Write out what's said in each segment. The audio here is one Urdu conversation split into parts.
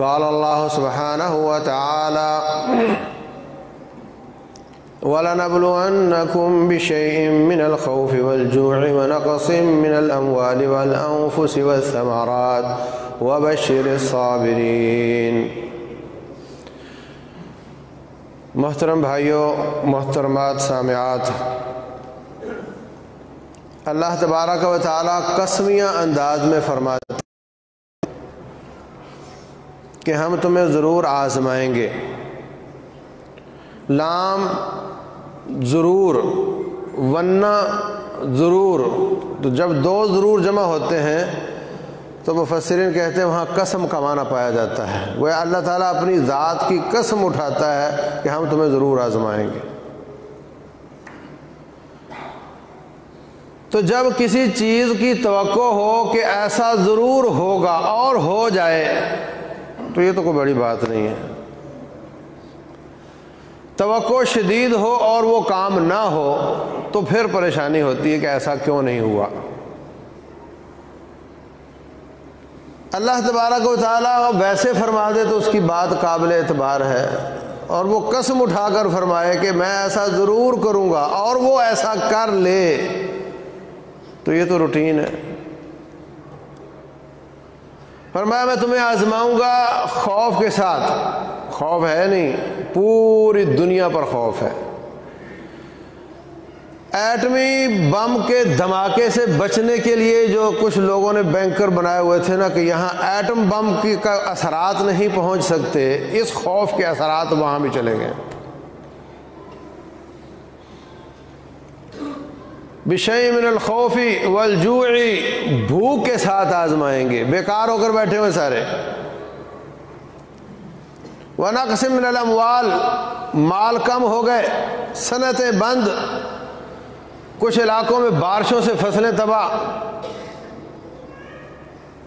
قال اللہ سبحانہ وتعالی وَلَنَبْلُوَنَّكُمْ بِشَيْءٍ مِّنَ الْخَوْفِ وَالْجُوعِ وَنَقْصٍ مِّنَ الْأَمْوَالِ وَالْأَنفُسِ وَالثَّمَرَاتِ وَبَشِّرِ الصَّابِرِينَ۔ محترم بھائیوں، محترمات سامعات، اللہ تبارک و تعالیٰ قسمیہ انداز میں فرماتا ہے کہ ہم تمہیں ضرور آزمائیں گے۔ لام ضرور، ورنہ ضرور، تو جب دو ضرور جمع ہوتے ہیں تو مفسرین کہتے ہیں وہاں قسم کا معنی پایا جاتا ہے، وہ اللہ تعالیٰ اپنی ذات کی قسم اٹھاتا ہے کہ ہم تمہیں ضرور آزمائیں گے۔ تو جب کسی چیز کی توقع ہو کہ ایسا ضرور ہوگا اور ہو جائے تو یہ تو کوئی بڑی بات نہیں ہے۔ توقع شدید ہو اور وہ کام نہ ہو تو پھر پریشانی ہوتی ہے کہ ایسا کیوں نہیں ہوا۔ اللہ تبارک و تعالیٰ ویسے فرما دے تو اس کی بات قابل اعتبار ہے، اور وہ قسم اٹھا کر فرمائے کہ میں ایسا ضرور کروں گا اور وہ ایسا کر لے تو یہ تو روٹین ہے۔ فرمایا میں تمہیں آزماؤں گا خوف کے ساتھ۔ خوف ہے نہیں، پوری دنیا پر خوف ہے۔ ایٹمی بم کے دھماکے سے بچنے کے لیے جو کچھ لوگوں نے بینکر بنائے ہوئے تھے نا کہ یہاں ایٹم بم کی کا اثرات نہیں پہنچ سکتے، اس خوف کے اثرات وہاں بھی چلے گئے۔ بِشَيْءٍ مِّنَ الْخَوْفِ وَالْجُوعِ، بھوک کے ساتھ آزمائیں گے، بیکار ہو کر بیٹھے ہوئے سارے۔ وَنَقْصٍ مِّنَ الْأَمْوَالِ، مال کم ہو گئے، صنعتیں بند، کچھ علاقوں میں بارشوں سے فصلیں تباہ،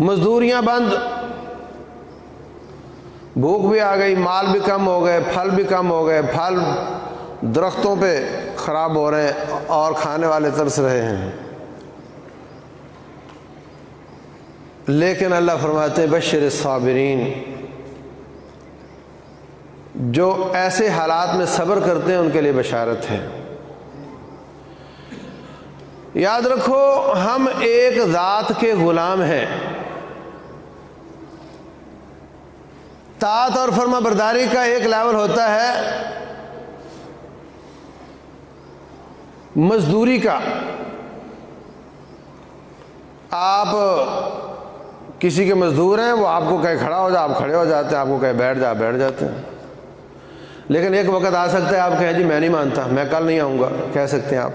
مزدوریاں بند، بھوک بھی آ گئی، مال بھی کم ہو گئے، پھل بھی کم ہو گئے، پھل درختوں پہ خراب ہو رہے ہیں اور کھانے والے ترس رہے ہیں۔ لیکن اللہ فرماتے ہیں بشر الصابرین، جو ایسے حالات میں صبر کرتے ہیں ان کے لیے بشارت ہے۔ یاد رکھو ہم ایک ذات کے غلام ہیں۔ طاعت اور فرما برداری کا ایک لیول ہوتا ہے مزدوری کا۔ آپ کسی کے مزدور ہیں، وہ آپ کو کہیں کھڑا ہو جا آپ کھڑے ہو جاتے ہیں، آپ کو کہیں بیٹھ جا بیٹھ جاتے ہیں۔ لیکن ایک وقت آ سکتا ہے آپ کہیں جی میں نہیں مانتا، میں کل نہیں آؤں گا، کہہ سکتے ہیں آپ۔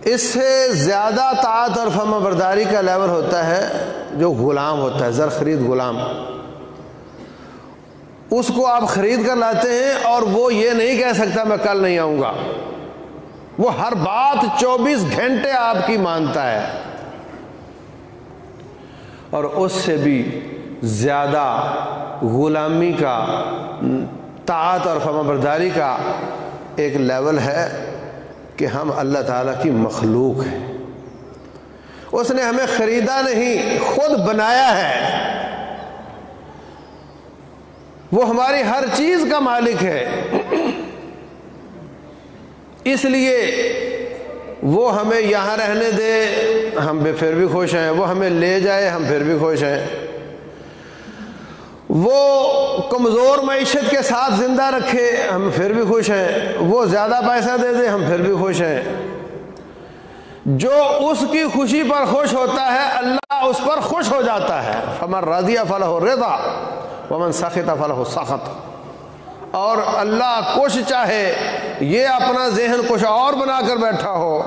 اس سے زیادہ طاعت اور فرما برداری کا لیول ہوتا ہے جو غلام ہوتا ہے، زر خرید غلام۔ اس کو آپ خرید کر لاتے ہیں اور وہ یہ نہیں کہہ سکتا میں کل نہیں آؤں گا، وہ ہر بات 24 گھنٹے آپ کی مانتا ہے، اور اس سے بھی زیادہ غلامی کا، طاعت اور فرما برداری کا ایک لیول ہے کہ ہم اللہ تعالیٰ کی مخلوق ہیں۔ اس نے ہمیں خریدا نہیں، خود بنایا ہے۔ وہ ہماری ہر چیز کا مالک ہے، اس لیے وہ ہمیں یہاں رہنے دے ہم پھر بھی خوش ہیں، وہ ہمیں لے جائے ہم پھر بھی خوش ہیں، وہ کمزور معیشت کے ساتھ زندہ رکھے ہم پھر بھی خوش ہیں، وہ زیادہ پیسہ دے دے ہم پھر بھی خوش ہیں۔ جو اس کی خوشی پر خوش ہوتا ہے اللہ اس پر خوش ہو جاتا ہے۔ فمن رضی فلہ الرضا ومن سخط فلہ السخط۔ اور اللہ کچھ چاہے یہ اپنا ذہن کچھ اور بنا کر بیٹھا ہو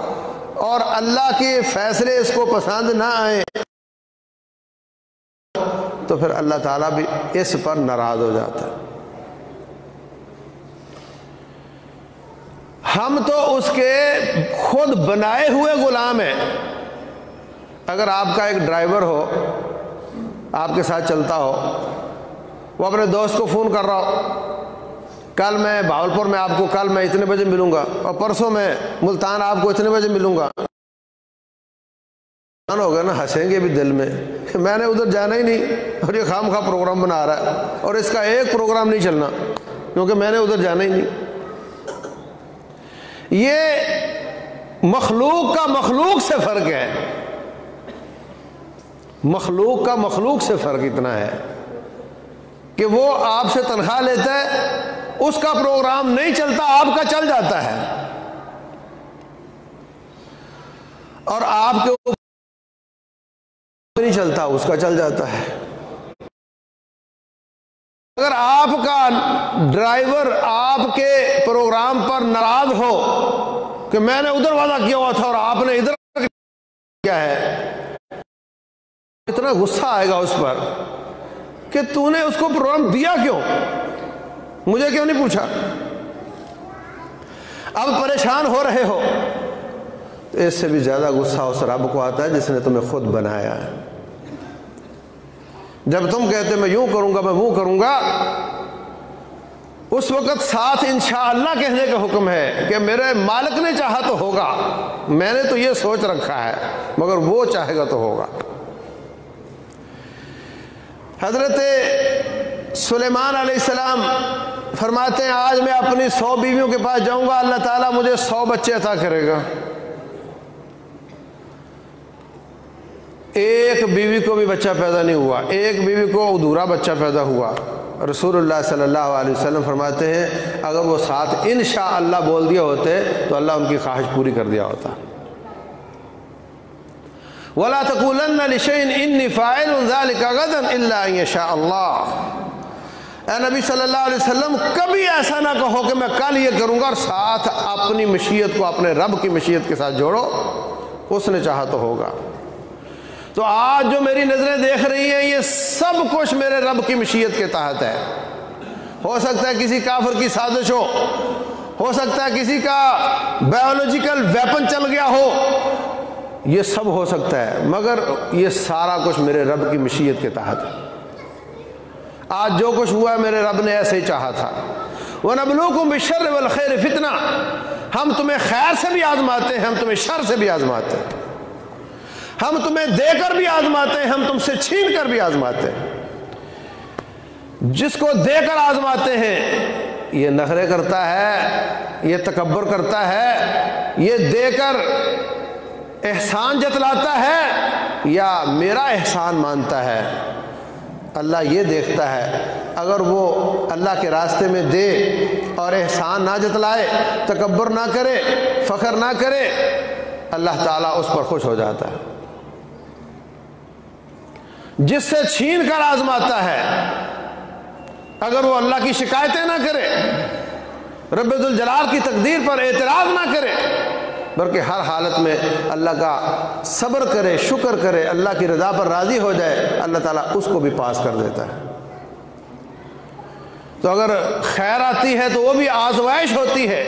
اور اللہ کے فیصلے اس کو پسند نہ آئیں تو پھر اللہ تعالیٰ بھی اس پر ناراض ہو جاتا ہے۔ ہم تو اس کے خود بنائے ہوئے غلام ہیں۔ اگر آپ کا ایک ڈرائیور ہو، آپ کے ساتھ چلتا ہو، وہ اپنے دوست کو فون کر رہا ہو کل میں بھاولپور میں آپ کو کل میں اتنے بجے ملوں گا اور پرسوں میں ملتان آپ کو اتنے بجے ملوں گا، ہوگا نا، ہنسیں بھی دل میں کہ میں نے ادھر جانا ہی نہیں اور یہ خام خواہ پروگرام بنا رہا ہے اور اس کا ایک پروگرام نہیں چلنا کیونکہ میں نے ادھر جانا ہی نہیں۔ یہ مخلوق کا مخلوق سے فرق ہے، مخلوق کا مخلوق سے فرق اتنا ہے کہ وہ آپ سے تنخواہ لیتا ہے، اس کا پروگرام نہیں چلتا، آپ کا چل جاتا ہے، اور آپ کے اوپر نہیں چلتا، اس کا چل جاتا ہے۔ اگر آپ کا ڈرائیور آپ کے پروگرام پر ناراض ہو کہ میں نے ادھر وعدہ کیا ہوا تھا اور آپ نے ادھر کیا ہے، اتنا غصہ آئے گا اس پر کہ تو نے اس کو پروگرام دیا کیوں، مجھے کیوں نہیں پوچھا۔ اب پریشان ہو رہے ہو تو اس سے بھی زیادہ غصہ اس رب کو آتا ہے جس نے تمہیں خود بنایا ہے۔ جب تم کہتے میں یوں کروں گا، میں وہ کروں گا، اس وقت ساتھ انشاءاللہ کہنے کا حکم ہے کہ میرے مالک نے چاہا تو ہوگا، میں نے تو یہ سوچ رکھا ہے مگر وہ چاہے گا تو ہوگا۔ حضرت سلیمان علیہ السلام فرماتے ہیں آج میں اپنی 100 بیویوں کے پاس جاؤں گا، اللہ تعالیٰ مجھے 100 بچے عطا کرے گا۔ ایک بیوی کو بھی بچہ پیدا نہیں ہوا، ایک بیوی کو ادھورا بچہ پیدا ہوا۔ رسول اللہ صلی اللہ علیہ وسلم فرماتے ہیں اگر وہ ساتھ انشاءاللہ بول دیا ہوتے تو اللہ ان کی خواہش پوری کر دیا ہوتا۔ وَلَا تَقُولَنَّ لِشَيْءٍ إِنِّي فَاعِلٌ ذَلِكَ غَدًا إِلَّا أَن يَشَاءَ اللَّهُ۔ اے نبی صلی اللہ علیہ وسلم کبھی ایسا نہ کہو کہ میں کل یہ کروں گا اور ساتھ اپنی مشیت کو اپنے رب کی مشیت کے ساتھ جوڑو، اس نے چاہا تو ہوگا۔ تو آج جو میری نظریں دیکھ رہی ہیں یہ سب کچھ میرے رب کی مشیت کے تحت ہے۔ ہو سکتا ہے کسی کافر کی سازش ہو سکتا ہے کسی کا بایولوجیکل ویپن چل گیا ہو، یہ سب ہو سکتا ہے، مگر یہ سارا کچھ میرے رب کی مشیت کے تحت ہے۔ آج جو کچھ ہوا ہے میرے رب نے ایسے ہی چاہا تھا۔ وَنَبْلُوكُمْ بِالشَّرِّ وَالْخَيْرِ فِتْنَةً، ہم تمہیں خیر سے بھی آزماتے ہیں، ہم تمہیں شر سے بھی آزماتے ہیں، ہم تمہیں دے کر بھی آزماتے ہیں، ہم تم سے چھین کر بھی آزماتے ہیں۔ جس کو دے کر آزماتے ہیں یہ نخرے کرتا ہے، یہ تکبر کرتا ہے، یہ دے کر احسان جتلاتا ہے یا میرا احسان مانتا ہے۔ اللہ یہ دیکھتا ہے اگر وہ اللہ کے راستے میں دے اور احسان نہ جتلائے، تکبر نہ کرے، فخر نہ کرے، اللہ تعالیٰ اس پر خوش ہو جاتا ہے۔ جس سے چھین کر آزماتا ہے اگر وہ اللہ کی شکایتیں نہ کرے، رب ذوالجلال کی تقدیر پر اعتراض نہ کرے، بلکہ ہر حالت میں اللہ کا صبر کرے، شکر کرے، اللہ کی رضا پر راضی ہو جائے، اللہ تعالیٰ اس کو بھی پاس کر دیتا ہے۔ تو اگر خیر آتی ہے تو وہ بھی آزمائش ہوتی ہے،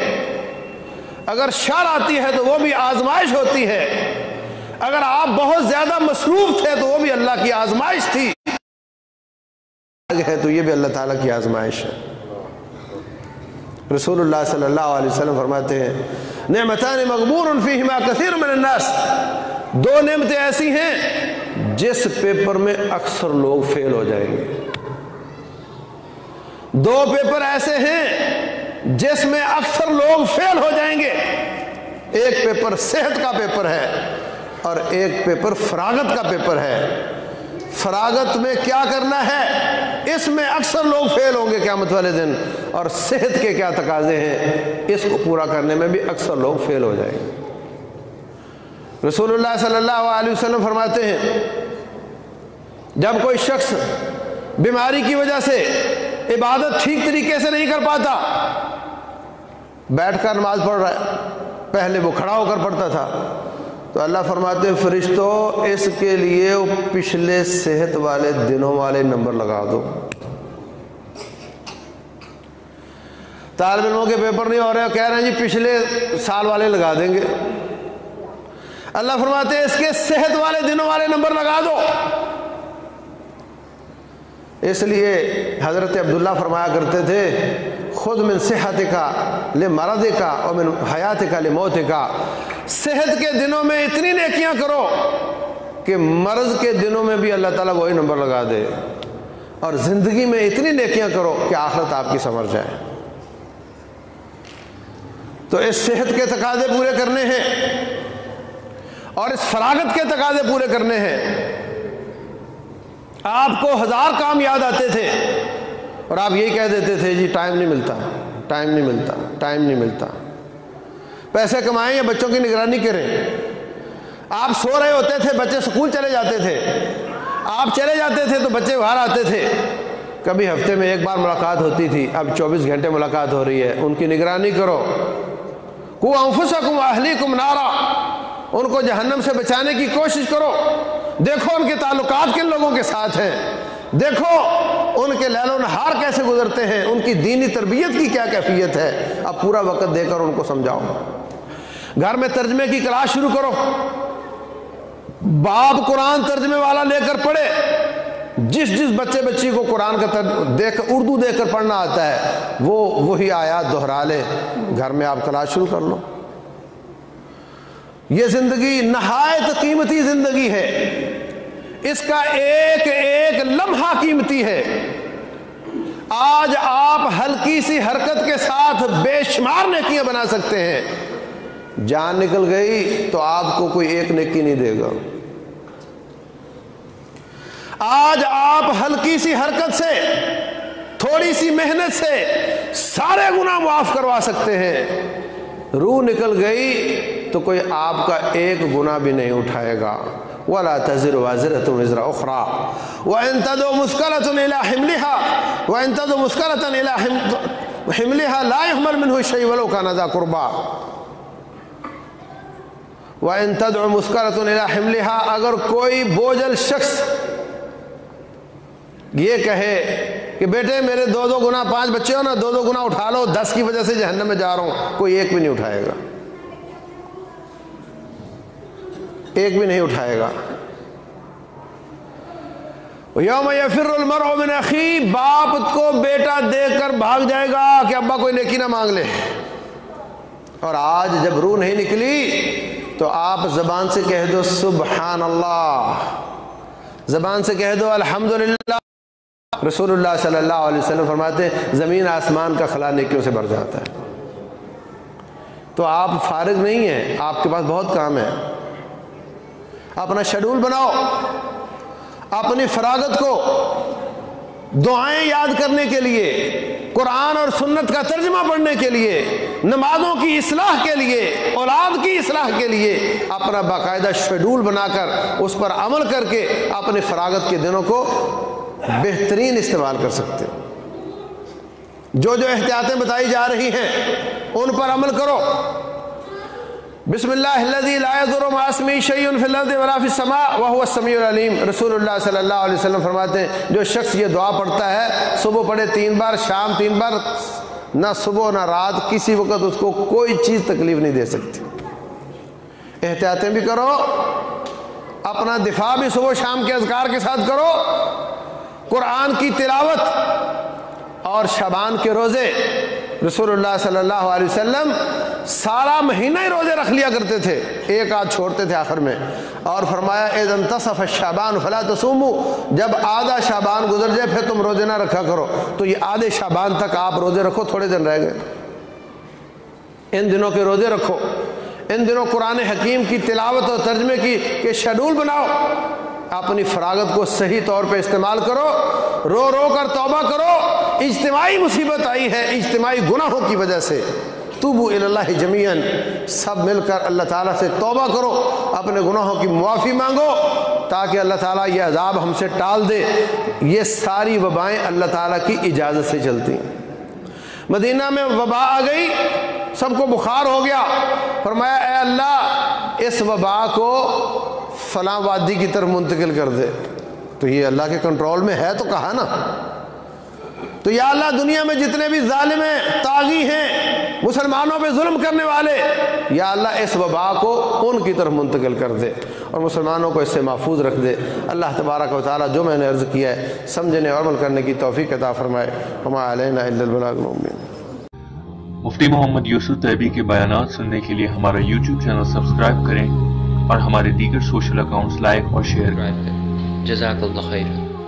اگر شر آتی ہے تو وہ بھی آزمائش ہوتی ہے، اگر آپ بہت زیادہ مصروف تھے تو وہ بھی اللہ کی آزمائش تھی، تو یہ بھی اللہ تعالیٰ کی آزمائش ہے۔ رسول اللہ صلی اللہ علیہ وسلم فرماتے ہیں نعمتان مغبون فیہما کثیر من الناس، 2 نعمتیں ایسی ہیں جس پیپر میں اکثر لوگ فیل ہو جائیں گے۔ 2 پیپر ایسے ہیں جس میں اکثر لوگ فیل ہو جائیں گے۔ ایک پیپر صحت کا پیپر ہے اور ایک پیپر فراغت کا پیپر ہے۔ فراغت میں کیا کرنا ہے اس میں اکثر لوگ فیل ہوں گے قیامت والے دن، اور صحت کے کیا تقاضے ہیں اس کو پورا کرنے میں بھی اکثر لوگ فیل ہو جائیں گے۔ رسول اللہ صلی اللہ علیہ وسلم فرماتے ہیں جب کوئی شخص بیماری کی وجہ سے عبادت ٹھیک طریقے سے نہیں کر پاتا، بیٹھ کر نماز پڑھ رہا ہے، پہلے وہ کھڑا ہو کر پڑھتا تھا، تو اللہ فرماتے ہیں فرشتوں اس کے لیے پچھلے صحت والے دنوں والے نمبر لگا دو۔ طالب علموں کے پیپر نہیں ہو رہے، کہہ رہے ہیں جی پچھلے سال والے لگا دیں گے۔ اللہ فرماتے ہیں اس کے صحت والے دنوں والے نمبر لگا دو۔ اس لیے حضرت عبداللہ فرمایا کرتے تھے خود من صحتک لمرضک اور من حیاتک لموتک، صحت کے دنوں میں اتنی نیکیاں کرو کہ مرض کے دنوں میں بھی اللہ تعالیٰ وہی نمبر لگا دے، اور زندگی میں اتنی نیکیاں کرو کہ آخرت آپ کی سنور جائے۔ تو اس صحت کے تقاضے پورے کرنے ہیں اور اس فراغت کے تقاضے پورے کرنے ہیں۔ آپ کو 1000 کام یاد آتے تھے اور آپ یہی کہہ دیتے تھے جی ٹائم نہیں ملتا، ٹائم نہیں ملتا، ٹائم نہیں ملتا۔ پیسے کمائیں یا بچوں کی نگرانی کریں۔ آپ سو رہے ہوتے تھے، بچے سکول چلے جاتے تھے، آپ چلے جاتے تھے تو بچے باہر آتے تھے۔ کبھی ہفتے میں ایک بار ملاقات ہوتی تھی، اب 24 گھنٹے ملاقات ہو رہی ہے۔ ان کی نگرانی کرو۔ قُوا أَنفُسَكُمْ وَأَهْلِيكُمْ نَارًا، ان کو جہنم سے بچانے کی کوشش کرو۔ دیکھو ان کے تعلقات کن لوگوں کے ساتھ ہیں، دیکھو ان کے لیل و نہار کیسے گزرتے ہیں، ان کی دینی تربیت کی کیا کیفیت ہے۔ اب پورا وقت دے کر ان کو سمجھاؤ۔ گھر میں ترجمے کی کلاس شروع کرو، باپ قرآن ترجمے والا لے کر پڑھے۔ جس بچے بچی کو قرآن کا اردو دیکھ کر پڑھنا آتا ہے وہ وہی آیات دہرا لے، گھر میں آپ کلاس شروع کر لو۔ یہ زندگی نہایت قیمتی زندگی ہے، اس کا ایک ایک لمحہ قیمتی ہے۔ آج آپ ہلکی سی حرکت کے ساتھ بے شمار نیکیاں بنا سکتے ہیں، جان نکل گئی تو آپ کو کوئی ایک نیکی نہیں دے گا۔ آج آپ ہلکی سی حرکت سے، تھوڑی سی محنت سے سارے گناہ معاف کروا سکتے ہیں۔ روح نکل گئی تو کوئی آپ کا ایک گناہ بھی نہیں اٹھائے گا۔ وَلَا تَزِرُ وَازِرَةٌ وِزْرَ أُخْرَىٰ وَإِن تَدْعُ مُثْقَلَةٌ إِلَىٰ حِمْلِهَا وَإِن تَدْعُ مُثْقَلَةً إِلَىٰ حِمْلِهَا لَا يُحْمَلُ مِنْهُ شَيْءٌ وَلَوْ كَانَ ذَا قُرْبَىٰ وَإِن تَدْعُ مُثْقَلَةٌ إِلَىٰ حِمْلِهَا، اگر کوئی بوجھل شخص یہ کہے کہ بیٹے میرے 2 گناہ، 5 بچے ہو نا، 2 گناہ اٹھا لو، 10 کی وجہ سے جہنم میں جا رہا ہوں، کوئی ایک بھی نہیں اٹھائے گا، ایک بھی نہیں اٹھائے گا۔ یوم یفر المرء من اخیہ، باپ کو بیٹا دیکھ کر بھاگ جائے گا کہ ابا کوئی نیکی نہ مانگ لے۔ اور آج جب روح نہیں نکلی تو آپ زبان سے کہہ دو سبحان اللہ، زبان سے کہہ دو الحمدللہ۔ رسول اللہ صلی اللہ علیہ وسلم فرماتے ہیں زمین آسمان کا خلا نیکیوں سے بھر جاتا ہے۔ تو آپ فارغ نہیں ہیں، آپ کے پاس بہت کام ہے۔ اپنا شیڈول بناؤ، اپنی فراغت کو دعائیں یاد کرنے کے لیے، قرآن اور سنت کا ترجمہ پڑھنے کے لیے، نمازوں کی اصلاح کے لیے، اولاد کی اصلاح کے لیے اپنا باقاعدہ شیڈول بنا کر اس پر عمل کر کے اپنے فراغت کے دنوں کو بہترین استعمال کر سکتے ہیں۔ جو احتیاطیں بتائی جا رہی ہیں ان پر عمل کرو۔ بسم اللہ الذی لا یضر مع اسمہ شیء فی الارض ولا فی السماء وهو السمیع العلیم۔ رسول اللہ صلی اللہ علیہ وسلم فرماتے ہیں جو شخص یہ دعا پڑھتا ہے، صبح پڑھے 3 بار، شام 3 بار، نہ صبح نہ رات کسی وقت اس کو کوئی چیز تکلیف نہیں دے سکتی۔ احتیاطیں بھی کرو، اپنا دفاع بھی صبح شام کے اذکار کے ساتھ کرو، قرآن کی تلاوت اور شعبان کے روزے۔ رسول اللہ صلی اللہ علیہ وسلم سارا مہینہ ہی روزے رکھ لیا کرتے تھے، ایک آدھ چھوڑتے تھے آخر میں، اور فرمایا اذا انتصف الشعبان فلا تصوموا، جب آدھا شعبان گزر جائے پھر تم روزے نہ رکھا کرو۔ تو یہ آدھے شعبان تک آپ روزے رکھو، تھوڑے دن رہ گئے، ان دنوں کے روزے رکھو، ان دنوں قرآن حکیم کی تلاوت اور ترجمے کی شیڈول بناؤ، اپنی فراغت کو صحیح طور پہ استعمال کرو، رو رو کر توبہ کرو۔ اجتماعی مصیبت آئی ہے اجتماعی گناہوں کی وجہ سے، توبوا الی اللہ جمیعا، سب مل کر اللہ تعالیٰ سے توبہ کرو، اپنے گناہوں کی معافی مانگو تاکہ اللہ تعالیٰ یہ عذاب ہم سے ٹال دے۔ یہ ساری وبائیں اللہ تعالیٰ کی اجازت سے چلتی ہیں۔ مدینہ میں وبا آ گئی، سب کو بخار ہو گیا، فرمایا اے اللہ اس وبا کو فلاں وادی کی طرف منتقل کر دے۔ تو یہ اللہ کے کنٹرول میں ہے تو کہا نا۔ تو یا اللہ دنیا میں جتنے بھی ظالم ہیں، طاغی ہیں، مسلمانوں پہ ظلم کرنے والے، یا اللہ اس وبا کو ان کی طرف منتقل کر دے اور مسلمانوں کو اس سے محفوظ رکھ دے۔ اللہ تبارک و تعالیٰ جو میں نے عرض کیا ہے سمجھنے اور عمل کرنے کی توفیق عطا فرمائے۔ وما علینا الا البلاغ المبین۔ مفتی محمد یوسف طیبی کے بیانات سننے کے لیے ہمارا YouTube چینل سبسکرائب کریں اور ہمارے دیگر سوشل اکاؤنٹس لائک اور شیئر کریں۔ جزاک اللہ خیر۔